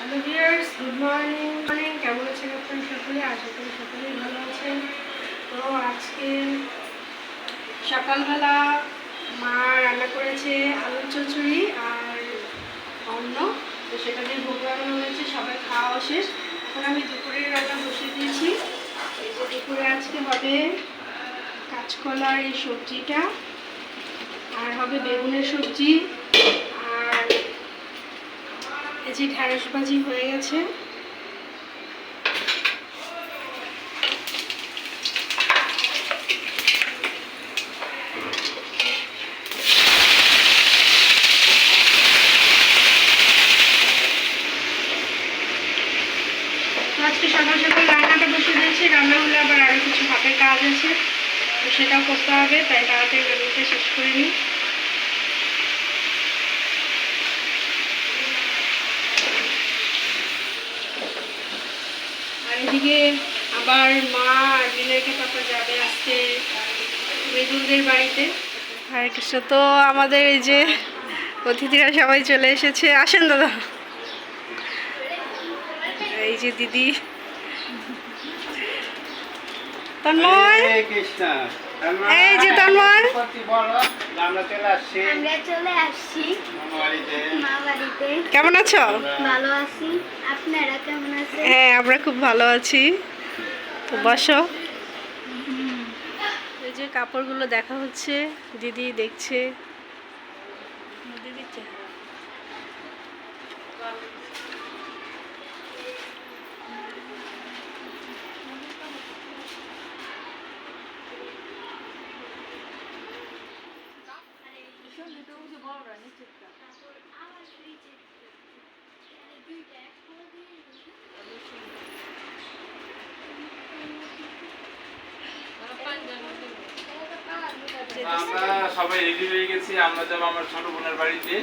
Hello viewers, good morning. কেমন আছেন আপনারা সকলে? আশা করি সকলেই ভালো আছেন। তো আজকে সকালবেলা মা রান্না করেছে আলুর চচ্চড়ি আর অন্ন, তো সেটা দিয়ে ভোগ লাগানো হয়েছে। সবাই খাওয়া শেষ। এখন আমি দুপুরের রান্না বসিয়ে দিয়েছি। এই যে দুপুরে আজকে হবে কাঁচকলার এই সবজিটা, আর হবে বেগুনের সবজি, আর এই যে ঢ্যাঁড়স ভাজি হয়ে গেছে। আজকে সকাল সকাল রান্নাটা বসে দিয়েছি। রান্না হলে আবার আরও কিছু হাতের কাজ আছে, তো সেটাও করতে হবে, তাই তাড়াতাড়ি রান্নাটা শেষ করে নিই। আর এদিকে আবার মা আর বিনয়কে পাপা যাবে আজকে মৃদুলদের বাড়িতে। হরে কৃষ্ণ। তো আমাদের এই যে অতিথিরা সবাই চলে এসেছে। আসেন দাদা। এই যে দিদি তন্ময়, এই যে তন্ময়, কেমন আছো? ভালো আছি, আপনারা কেমন আছেন? হ্যাঁ, আমরা খুব ভালো আছি। তো বসো। এই যে কাপড়গুলো দেখা হচ্ছে, দিদি দেখছে। দিদি আমরা সবাই রেডি হয়ে গেছি। আমরা যাবো আমার ছোট বোনের বাড়িতে।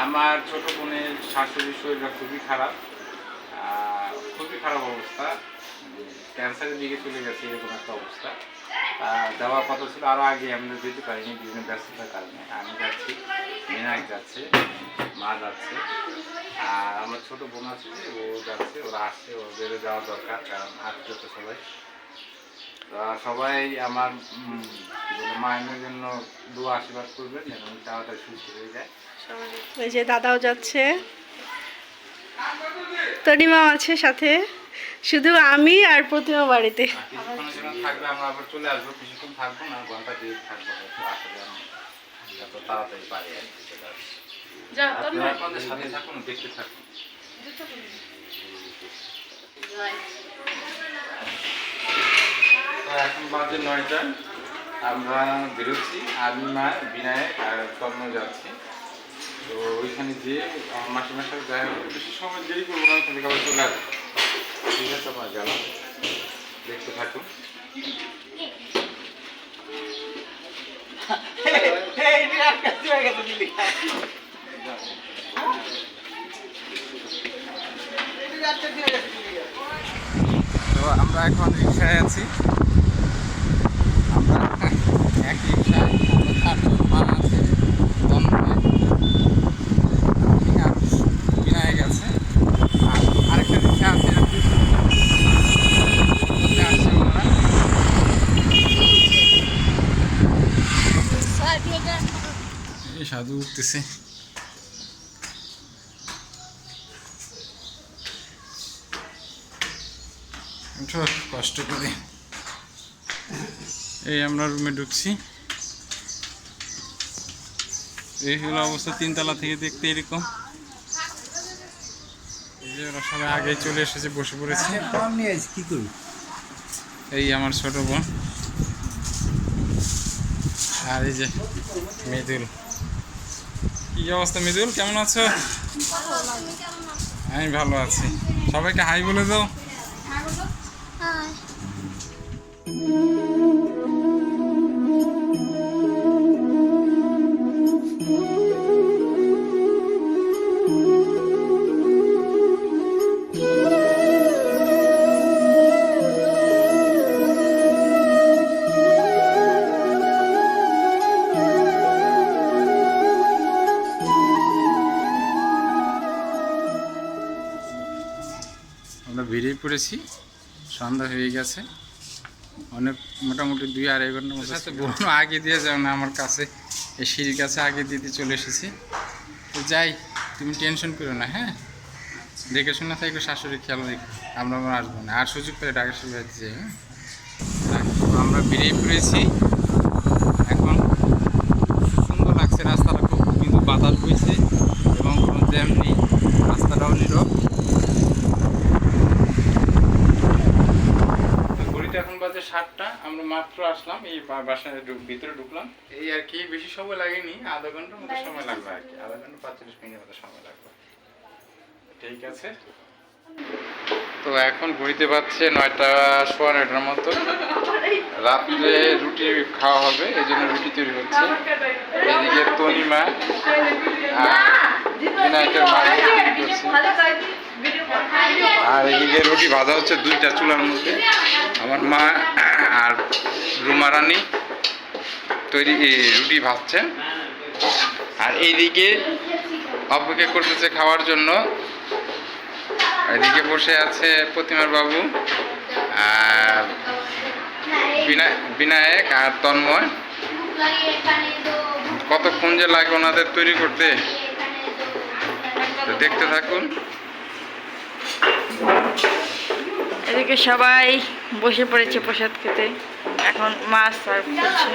আমার ছোট বোনের শাশুড়ির শরীরটা খুবই খারাপ, অবস্থা, ক্যান্সারের দিকে চলে গেছে, এরকম একটা অবস্থা। দেওয়ার কথা ছিল আরও আগে, আমরা যেতে পারিনি বিভিন্ন ব্যস্ততার কারণে। আমি যাচ্ছি, বিনায়ক যাচ্ছে, মা যাচ্ছে, আর আমার ছোট বোন আছে, ও যাচ্ছে, ওরা আসছে, ওদের যাওয়া দরকার, কারণ আজকে তো সবাই আমার মায়ের জন্য দোয়া আশীর্বাদ করবেন এবং তাড়াতাড়ি সুস্থ হয়ে যায়। এই যে দাদাও যাচ্ছে, তনিমাও আছে সাথে, শুধু আমি আর প্রতিমা বাড়িতে। কিছুক্ষণের জন্য থাকবে, আমরা আবার চলে আসবো। কিছুক্ষণ থাকবো না, ঘন্টা দিয়ে থাকবো, আসলে আমি যত তাড়াতাড়ি পারি আর কি চলে আসবো। আপনারা আপনাদের সাথে থাকুন, দেখতে থাকুন। তো এখন বাজে 9টা, আমরা বেরোচ্ছি। আমি, মা, বিনায়ক আর তন্ময় যাচ্ছি। তো ওইখানে যেয়ে আমার মাসিমার সাথে দেখা হবে। বেশি সময় দেরি করবো না, ওখানে আবার চলে আসবো। ঠিক আছে, আপনার গেলাম, দেখতে থাকুন। তো আমরা এখন রিক্সায় আছি। আমরা এক রিক্সায় আমরা 4জন, মা আছে, তন্ময়, আর বিনায়ক আছে, আর আরেকটা রিক্সা আছে, আসছে ওনারা। এই সাধু উঠতেছে। কষ্ট করে এই আমরা রুমে ঢুকছি। এই হলো অবস্থা, 3তলা থেকে দেখতে এরকম। এই যে ওরা সবাই আগে চলে এসেছে, বসে পড়েছে। এই আমার ছোট বোন, আর এই যে মৃদুল। কি অবস্থা মৃদুল, কেমন আছো? আমি ভালো আছি। সবাইকে হাই বলে দাও। আমরা বেরিয়ে পড়েছি, সন্ধ্যা হয়ে গেছে, অনেক মোটামুটি 2-2.5 ঘন্টার মতো। সাথে বোনও আগে দিয়ে যাও না আমার কাছে, এই সিঁড়ির কাছে আগে দিতে চলে এসেছি। তো যাই, তুমি টেনশন করো না, হ্যাঁ, দেখে শুনে থাকবে, শাশুড়ি খেয়াল রেখো, আমরা আবার আসবো না, আর সুযোগ পেলে ঢাকা শুরু হয়েছে যাই। হ্যাঁ, আমরা বেরিয়ে পড়েছি এখন। সুন্দর লাগছে রাস্তাটা খুব, কিন্তু বাতাস বইছে এবং কোনো জ্যাম নেই, রাস্তাটাও নীরব। ঘড়িতে এখন বাজে 7টা, আমরা মাত্র আসলাম, এই বাসায় ভিতরে ঢুকলাম, এই আর কি, বেশি সময় লাগেনি, আধা ঘন্টার মতো সময় লাগবে আর কি, আধা ঘন্টা 45 মিনিটের মতো সময় লাগবে। ঠিক আছে, তো এখন ঘড়িতে পাচ্ছে 9টা, 9:15 মতো। রাত্রে রুটি খাওয়া হবে, এই জন্য রুটি তৈরি হচ্ছে। এদিকে তনিমা বিনায়কের মা রুটি তৈরি করছে, আর এদিকে রুটি ভাজা হচ্ছে 2টা চুলার মধ্যে। আমার মা আর রুমা রানী রুটি ভাজছে, আর এইদিকে অপেক্ষা করতেছে খাওয়ার জন্য। এদিকে বসে আছে প্রতিমার বাবু, আর বিনায়ক আর তন্ময়। কতক্ষণ যে লাগে ওনাদের তৈরি করতে, তো দেখতে থাকুন। এদিকে সবাই বসে পড়েছে প্রসাদ খেতে, এখন মাছ সার্ভ করছে।